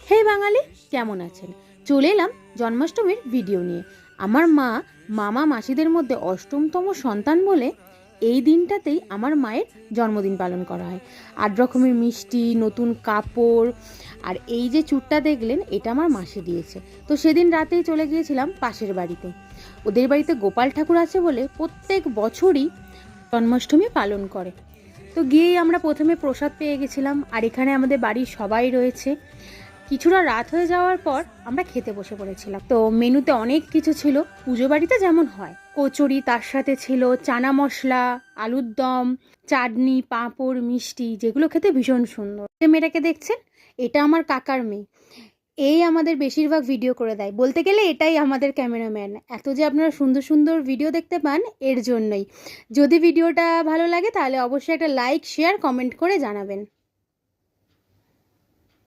হে বাঙালি, কেমন আছেন? চলে এলাম জন্মাষ্টমীর ভিডিও নিয়ে। আমার মা মামা মাসিদের মধ্যে অষ্টমতম সন্তান বলে এই দিনটাতেই আমার মায়ের জন্মদিন পালন করা হয়। 8 রকমের মিষ্টি, নতুন কাপড়, আর এই যে চুটটা দেখলেন এটা আমার মাসি দিয়েছে। তো সেদিন রাতেই চলে গিয়েছিলাম পাশের বাড়িতে। ওদের বাড়িতে গোপাল ঠাকুর আছে বলে প্রত্যেক বছরই জন্মাষ্টমী পালন করে। তো গিয়েই আমরা প্রথমে প্রসাদ পেয়ে গেছিলাম, আর এখানে আমাদের বাড়ির সবাই রয়েছে। কিছুটা রাত হয়ে যাওয়ার পর আমরা খেতে বসে পড়েছিলাম। তো মেনুতে অনেক কিছু ছিল, পুজো বাড়িতে যেমন হয়। কচুরি, তার সাথে ছিল চানা মশলা, আলুর দম, চাটনি, পাঁপড়, মিষ্টি, যেগুলো খেতে ভীষণ সুন্দর। যে মেয়েটাকে দেখছেন, এটা আমার কাকার মেয়ে। এই আমাদের বেশিরভাগ ভিডিও করে দেয়, বলতে গেলে এটাই আমাদের ক্যামেরাম্যান। এত যে আপনারা সুন্দর সুন্দর ভিডিও দেখতে পান এর জন্যই। যদি ভিডিওটা ভালো লাগে তাহলে অবশ্যই একটা লাইক, শেয়ার, কমেন্ট করে জানাবেন।